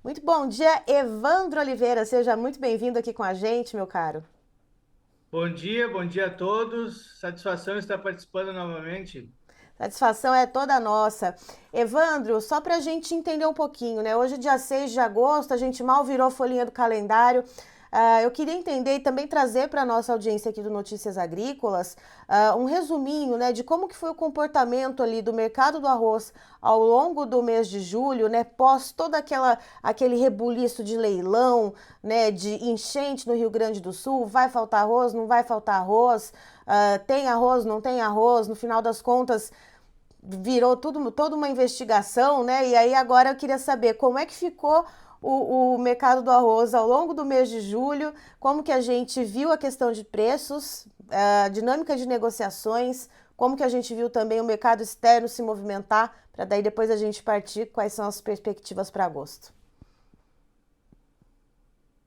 Muito bom dia, Evandro Oliveira. Seja muito bem-vindo aqui com a gente, meu caro. Bom dia a todos. Satisfação estar participando novamente. Satisfação é toda nossa. Evandro, só para a gente entender um pouquinho, né? Hoje, dia 6 de agosto, a gente mal virou a folhinha do calendário. Eu queria entender e também trazer para a nossa audiência aqui do Notícias Agrícolas um resuminho, né, de como que foi o comportamento ali do mercado do arroz ao longo do mês de julho, né, pós todo aquele rebuliço de leilão, né, de enchente no Rio Grande do Sul, vai faltar arroz, não vai faltar arroz, tem arroz, não tem arroz, no final das contas virou tudo, toda uma investigação, né? E aí agora eu queria saber como é que ficou o mercado do arroz ao longo do mês de julho, como que a gente viu a questão de preços, a dinâmica de negociações, como que a gente viu também o mercado externo se movimentar, para daí depois a gente partir quais são as perspectivas para agosto.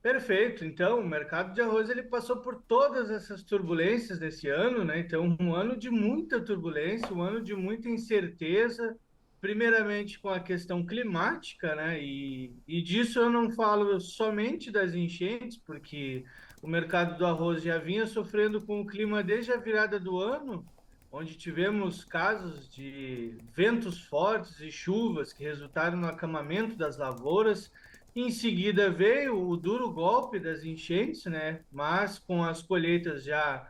Perfeito. Então, o mercado de arroz ele passou por todas essas turbulências nesse ano, né? Então, um ano de muita turbulência, um ano de muita incerteza, primeiramente com a questão climática, né? E disso eu não falo somente das enchentes, porque o mercado do arroz já vinha sofrendo com o clima desde a virada do ano, onde tivemos casos de ventos fortes e chuvas que resultaram no acamamento das lavouras. Em seguida veio o duro golpe das enchentes, né? Mas com as colheitas já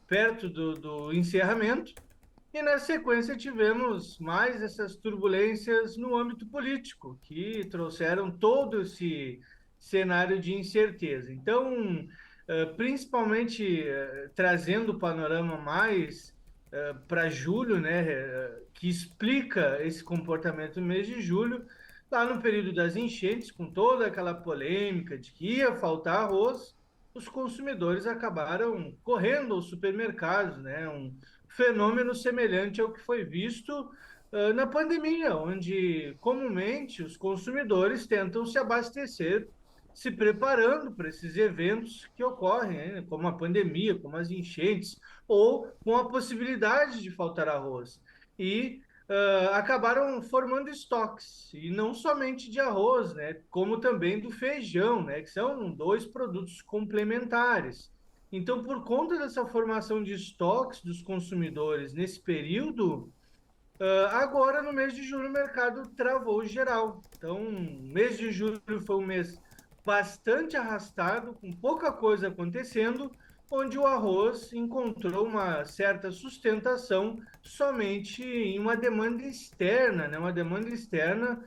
perto do encerramento. E na sequência tivemos mais essas turbulências no âmbito político, que trouxeram todo esse cenário de incerteza. Então, principalmente trazendo o panorama mais para julho, né, que explica esse comportamento no mês de julho, lá no período das enchentes, com toda aquela polêmica de que ia faltar arroz, os consumidores acabaram correndo aos supermercados, né, um fenômeno semelhante ao que foi visto na pandemia, onde comumente os consumidores tentam se abastecer, se preparando para esses eventos que ocorrem, né, como a pandemia, como as enchentes, ou com a possibilidade de faltar arroz. E acabaram formando estoques, e não somente de arroz, né, como também do feijão, né, que são dois produtos complementares. Então, por conta dessa formação de estoques dos consumidores nesse período, agora no mês de julho o mercado travou geral. Então, o mês de julho foi um mês bastante arrastado, com pouca coisa acontecendo, onde o arroz encontrou uma certa sustentação somente em uma demanda externa, né? Uma demanda externa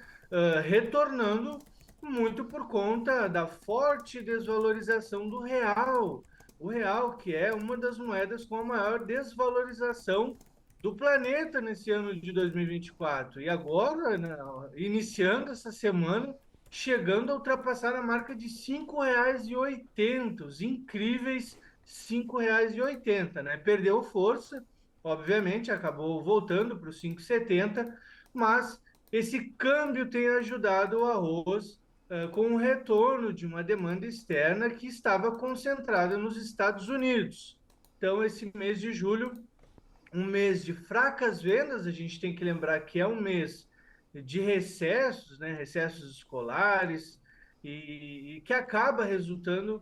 retornando muito por conta da forte desvalorização do real. O real, que é uma das moedas com a maior desvalorização do planeta nesse ano de 2024. E agora, né, iniciando essa semana, chegando a ultrapassar a marca de R$ 5,80, os incríveis R$ 5,80, né? Perdeu força, obviamente, acabou voltando para os 5,70, mas esse câmbio tem ajudado o arroz com o retorno de uma demanda externa que estava concentrada nos Estados Unidos. Então, esse mês de julho um mês de fracas vendas, a gente tem que lembrar que é um mês de recessos, né, recessos escolares, e que acaba resultando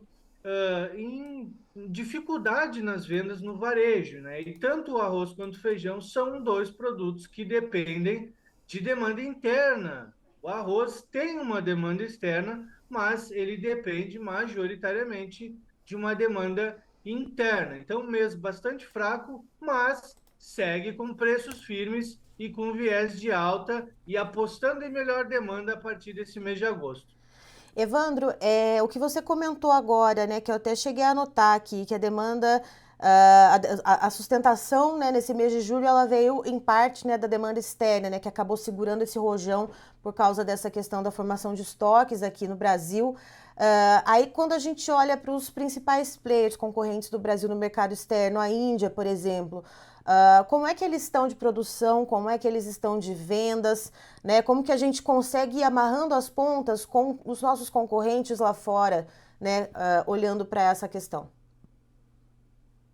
em dificuldade nas vendas no varejo. Né? E tanto o arroz quanto o feijão são dois produtos que dependem de demanda interna. O arroz tem uma demanda externa, mas ele depende majoritariamente de uma demanda interna. Então, um mês bastante fraco, mas segue com preços firmes e com viés de alta e apostando em melhor demanda a partir desse mês de agosto. Evandro, o que você comentou agora, né, que eu até cheguei a anotar aqui, que a demanda, a sustentação, né, nesse mês de julho, ela veio em parte, né, da demanda externa, né, que acabou segurando esse rojão por causa dessa questão da formação de estoques aqui no Brasil. Aí, quando a gente olha para os principais players concorrentes do Brasil no mercado externo, a Índia, por exemplo, como é que eles estão de produção, como é que eles estão de vendas, né? Como que a gente consegue ir amarrando as pontas com os nossos concorrentes lá fora, né? Olhando para essa questão.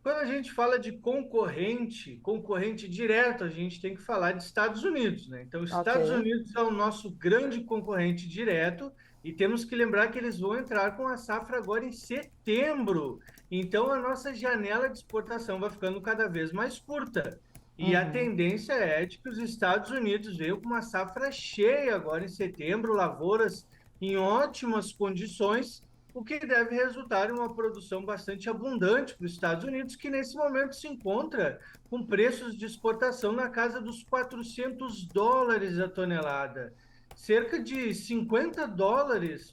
Quando a gente fala de concorrente, concorrente direto, a gente tem que falar de Estados Unidos, né? Então, Ok. Estados Unidos é o nosso grande concorrente direto E temos que lembrar que eles vão entrar com a safra agora em setembro. Então, a nossa janela de exportação vai ficando cada vez mais curta. E a Uhum. tendência é de que os Estados Unidos venham com uma safra cheia agora em setembro, lavouras em ótimas condições, o que deve resultar em uma produção bastante abundante para os Estados Unidos, que nesse momento se encontra com preços de exportação na casa dos US$ 400 a tonelada, cerca de US$ 50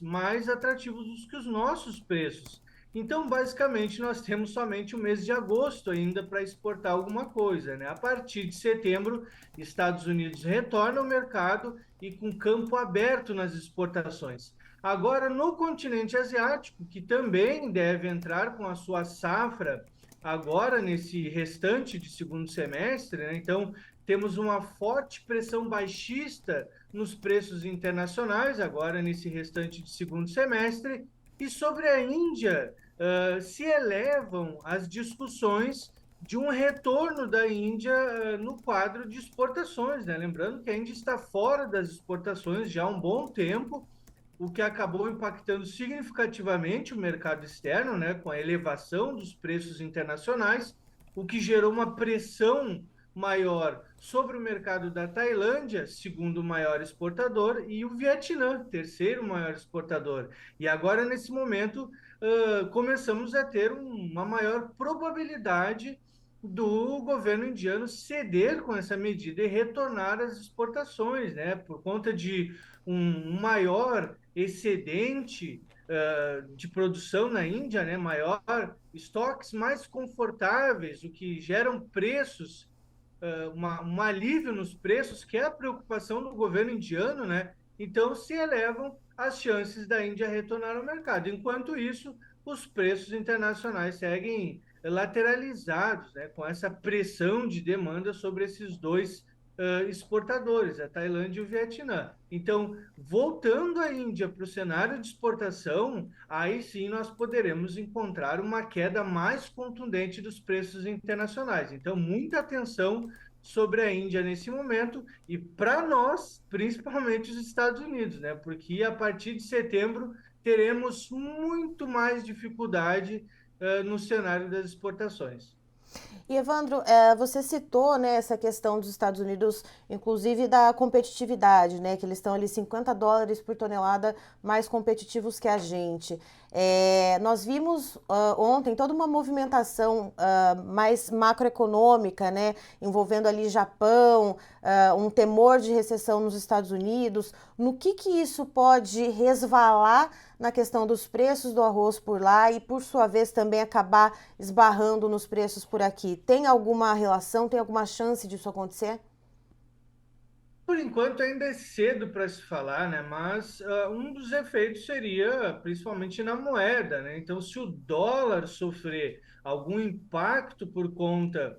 mais atrativos do que os nossos preços. Então, basicamente, nós temos somente o mês de agosto ainda para exportar alguma coisa, né? A partir de setembro, Estados Unidos retorna ao mercado e com campo aberto nas exportações. Agora, no continente asiático, que também deve entrar com a sua safra agora nesse restante de segundo semestre, né? Então, temos uma forte pressão baixista nos preços internacionais, agora nesse restante de segundo semestre. E sobre a Índia, se elevam as discussões de um retorno da Índia no quadro de exportações, né? Lembrando que a Índia está fora das exportações já há um bom tempo, o que acabou impactando significativamente o mercado externo, né, com a elevação dos preços internacionais, o que gerou uma pressão maior sobre o mercado da Tailândia, segundo maior exportador, e o Vietnã, terceiro maior exportador. E agora, nesse momento, começamos a ter uma maior probabilidade do governo indiano ceder com essa medida e retornar às exportações, né, por conta de um maior excedente de produção na Índia, né, maior, estoques mais confortáveis, o que geram preços, um alívio nos preços, que é a preocupação do governo indiano, né? Então se elevam as chances da Índia retornar ao mercado. Enquanto isso, os preços internacionais seguem lateralizados, né, com essa pressão de demanda sobre esses dois exportadores, a Tailândia e o Vietnã. Então, voltando a Índia para o cenário de exportação, aí sim nós poderemos encontrar uma queda mais contundente dos preços internacionais. Então, muita atenção sobre a Índia nesse momento e para nós, principalmente os Estados Unidos, né? Porque a partir de setembro teremos muito mais dificuldade no cenário das exportações. E Evandro, você citou, né, essa questão dos Estados Unidos, inclusive da competitividade, né, que eles estão ali US$ 50 por tonelada mais competitivos que a gente. Nós vimos ontem toda uma movimentação mais macroeconômica, né, envolvendo ali Japão, um temor de recessão nos Estados Unidos. No que isso pode resvalar na questão dos preços do arroz por lá e, por sua vez, também acabar esbarrando nos preços por aqui? Tem alguma relação, tem alguma chance disso acontecer? Por enquanto ainda é cedo para se falar, né? Mas um dos efeitos seria principalmente na moeda, né? Então, se o dólar sofrer algum impacto por conta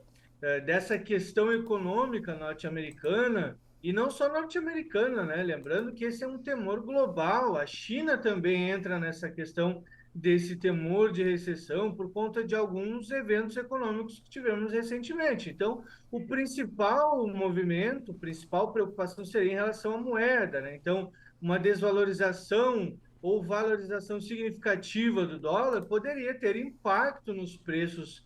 dessa questão econômica norte-americana, e não só norte-americana, né? Lembrando que esse é um temor global. A China também entra nessa questão desse temor de recessão por conta de alguns eventos econômicos que tivemos recentemente. Então, o principal movimento, a principal preocupação seria em relação à moeda, né? Então, uma desvalorização ou valorização significativa do dólar poderia ter impacto nos preços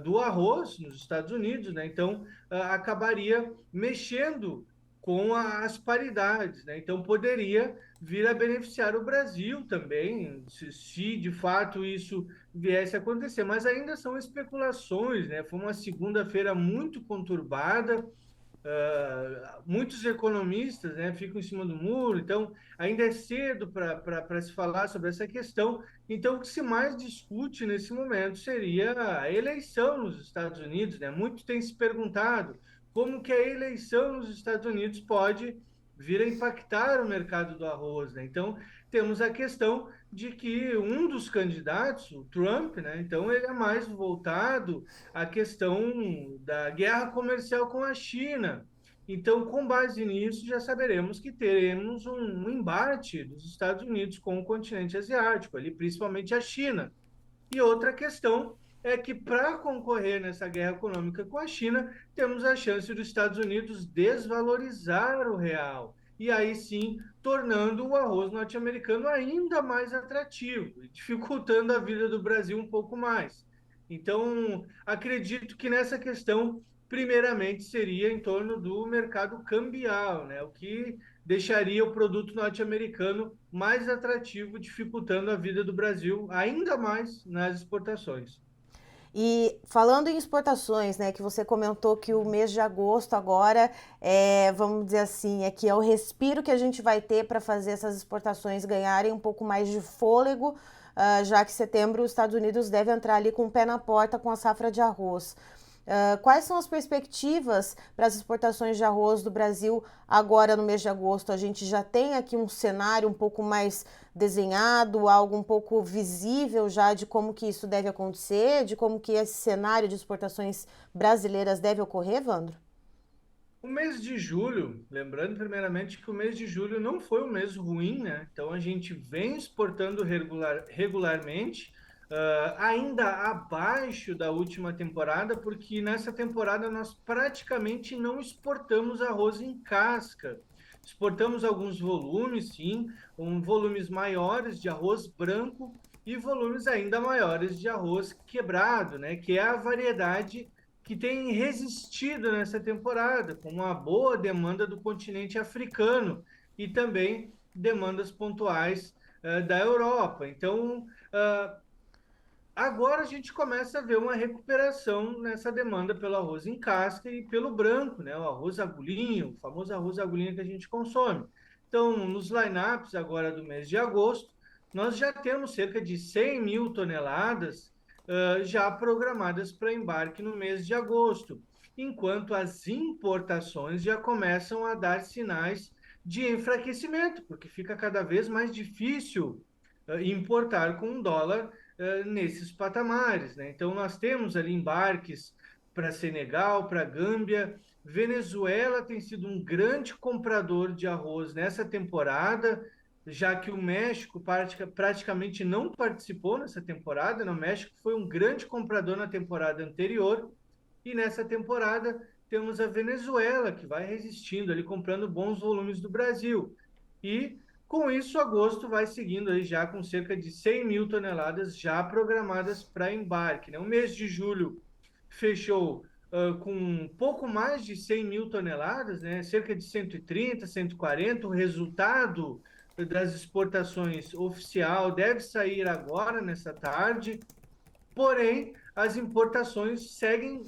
do arroz nos Estados Unidos, né? Então, acabaria mexendo com as paridades, né? Então, poderia vir a beneficiar o Brasil também, se de fato isso viesse a acontecer, mas ainda são especulações, né? Foi uma segunda-feira muito conturbada, muitos economistas, né, ficam em cima do muro, então ainda é cedo para se falar sobre essa questão. Então, o que se mais discute nesse momento seria a eleição nos Estados Unidos, né? Muito tem se perguntado como que a eleição nos Estados Unidos pode vir a impactar o mercado do arroz, né? Então, temos a questão de que um dos candidatos, o Trump, né? Então, ele é mais voltado à questão da guerra comercial com a China. Então, com base nisso, já saberemos que teremos um embate dos Estados Unidos com o continente asiático, ali principalmente a China. E outra questão é que, para concorrer nessa guerra econômica com a China, temos a chance dos Estados Unidos desvalorizar o real. e aí sim tornando o arroz norte-americano ainda mais atrativo, dificultando a vida do Brasil um pouco mais. Então, acredito que nessa questão, primeiramente, seria em torno do mercado cambial, né? O que deixaria o produto norte-americano mais atrativo, dificultando a vida do Brasil ainda mais nas exportações. E falando em exportações, né, que você comentou que o mês de agosto agora é, vamos dizer assim, é que é o respiro que a gente vai ter para fazer essas exportações ganharem um pouco mais de fôlego, já que setembro os Estados Unidos devem entrar ali com o pé na porta com a safra de arroz. Quais são as perspectivas para as exportações de arroz do Brasil agora no mês de agosto? A gente já tem aqui um cenário um pouco mais desenhado, algo um pouco visível já de como que isso deve acontecer, de como que esse cenário de exportações brasileiras deve ocorrer, Evandro? O mês de julho, lembrando primeiramente que o mês de julho não foi um mês ruim, né? Então a gente vem exportando regularmente, ainda abaixo da última temporada, porque nessa temporada nós praticamente não exportamos arroz em casca. Exportamos alguns volumes, sim, volumes maiores de arroz branco e volumes ainda maiores de arroz quebrado, né? Que é a variedade que tem resistido nessa temporada, com uma boa demanda do continente africano e também demandas pontuais da Europa. Então, agora a gente começa a ver uma recuperação nessa demanda pelo arroz em casca e pelo branco, né? O arroz agulhinho, o famoso arroz agulhinho que a gente consome. Então, nos lineups agora do mês de agosto, nós já temos cerca de 100 mil toneladas já programadas para embarque no mês de agosto, enquanto as importações já começam a dar sinais de enfraquecimento, porque fica cada vez mais difícil importar com um dólar nesses patamares, né? Então, nós temos ali embarques para Senegal, para Gâmbia. Venezuela tem sido um grande comprador de arroz nessa temporada, já que o México praticamente não participou nessa temporada. Né? O México foi um grande comprador na temporada anterior, e nessa temporada temos a Venezuela, que vai resistindo ali, comprando bons volumes do Brasil. E com isso, agosto vai seguindo aí já com cerca de 100 mil toneladas já programadas para embarque. Né? O mês de julho fechou com um pouco mais de 100 mil toneladas, né? Cerca de 130, 140. O resultado das exportações oficial deve sair agora, nessa tarde. Porém, as importações seguem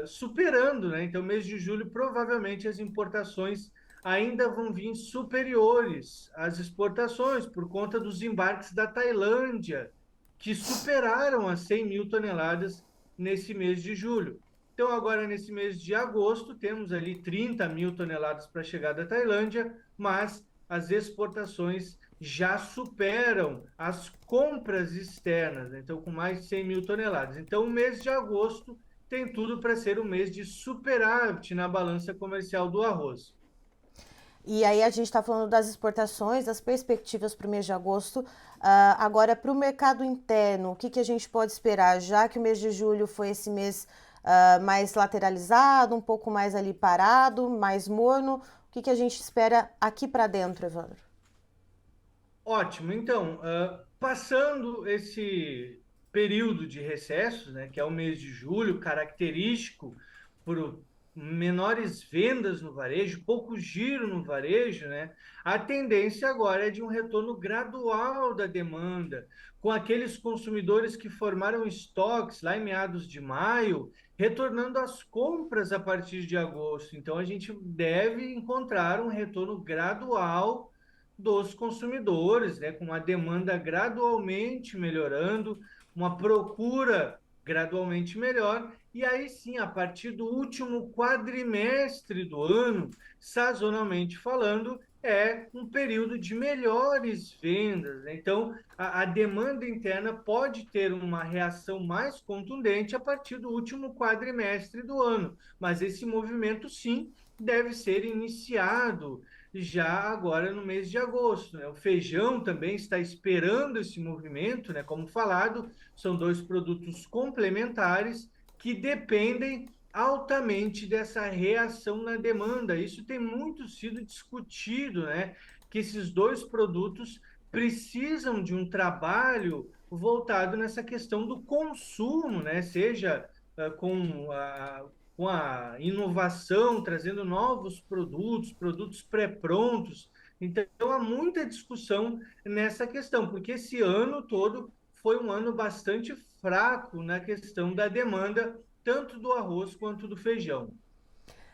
superando, né? Então, mês de julho, provavelmente as importações ainda vão vir superiores às exportações, por conta dos embarques da Tailândia, que superaram as 100 mil toneladas nesse mês de julho. Então, agora, nesse mês de agosto, temos ali 30 mil toneladas para chegar da Tailândia, mas as exportações já superam as compras externas, né? Então, com mais de 100 mil toneladas. Então, o mês de agosto tem tudo para ser um mês de superávit na balança comercial do arroz. E aí a gente está falando das exportações, das perspectivas para o mês de agosto. Agora, para o mercado interno, o que, que a gente pode esperar? Já que o mês de julho foi esse mês mais lateralizado, um pouco mais ali parado, mais morno, o que, que a gente espera aqui para dentro, Evandro? Ótimo. Então, passando esse período de recessos, né, que é o mês de julho, característico por menores vendas no varejo, pouco giro no varejo, né, a tendência agora é de um retorno gradual da demanda, com aqueles consumidores que formaram estoques lá em meados de maio, retornando às compras a partir de agosto. Então, a gente deve encontrar um retorno gradual dos consumidores, né, com a demanda gradualmente melhorando, uma procura gradualmente melhor, e aí sim, a partir do último quadrimestre do ano, sazonalmente falando, é um período de melhores vendas. Né? Então, a demanda interna pode ter uma reação mais contundente a partir do último quadrimestre do ano, mas esse movimento, sim, deve ser iniciado já agora no mês de agosto. Né? O feijão também está esperando esse movimento, né? Como falado, são dois produtos complementares que dependem altamente dessa reação na demanda. Isso tem muito sido discutido, né? Que esses dois produtos precisam de um trabalho voltado nessa questão do consumo, né? Seja com a inovação, trazendo novos produtos, produtos pré-prontos. Então, há muita discussão nessa questão, porque esse ano todo foi um ano bastante fraco na questão da demanda tanto do arroz quanto do feijão.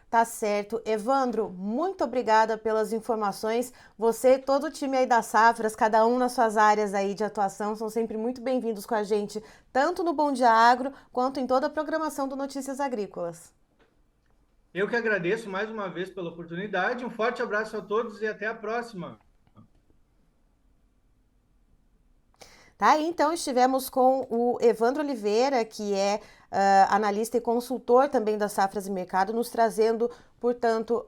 Tá certo. Evandro, muito obrigada pelas informações. Você e todo o time aí das Safras, cada um nas suas áreas aí de atuação, são sempre muito bem-vindos com a gente, tanto no Bom Dia Agro, quanto em toda a programação do Notícias Agrícolas. Eu que agradeço mais uma vez pela oportunidade. Um forte abraço a todos e até a próxima. Tá aí, então, estivemos com o Evandro Oliveira, que é analista e consultor também da Safras e Mercado, nos trazendo, portanto,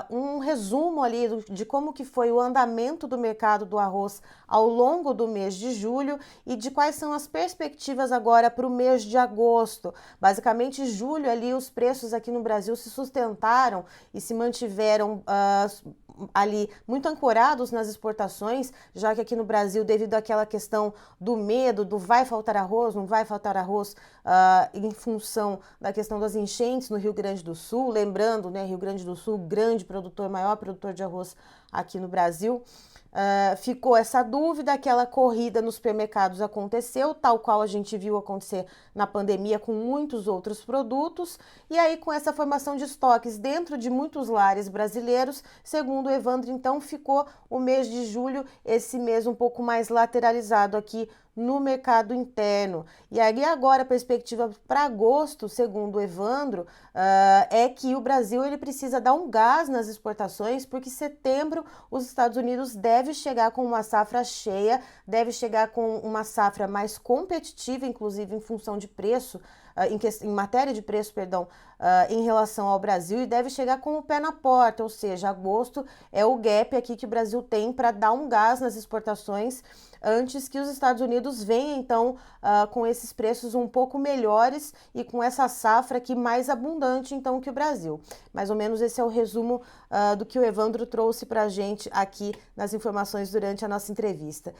um resumo ali de como que foi o andamento do mercado do arroz ao longo do mês de julho e de quais são as perspectivas agora para o mês de agosto. Basicamente, julho ali os preços aqui no Brasil se sustentaram e se mantiveram ali muito ancorados nas exportações, já que aqui no Brasil, devido àquela questão do medo, do vai faltar arroz, não vai faltar arroz, em função da questão das enchentes no Rio Grande do Sul, lembrando, né, Rio Grande do Sul, grande produtor, maior produtor de arroz aqui no Brasil. Ficou essa dúvida, aquela corrida nos supermercados aconteceu, tal qual a gente viu acontecer na pandemia com muitos outros produtos, e aí com essa formação de estoques dentro de muitos lares brasileiros, segundo o Evandro, então ficou o mês de julho, esse mês um pouco mais lateralizado aqui no mercado interno. E aí agora a perspectiva para agosto, segundo o Evandro, é que o Brasil ele precisa dar um gás nas exportações, porque setembro os Estados Unidos deve chegar com uma safra cheia, deve chegar com uma safra mais competitiva, inclusive em função de preço, em matéria de preço, perdão, em relação ao Brasil, e deve chegar com o pé na porta, ou seja, agosto é o gap aqui que o Brasil tem para dar um gás nas exportações antes que os Estados Unidos venham, então, com esses preços um pouco melhores e com essa safra aqui mais abundante, então, que o Brasil. Mais ou menos esse é o resumo do que o Evandro trouxe para a gente aqui nas informações durante a nossa entrevista.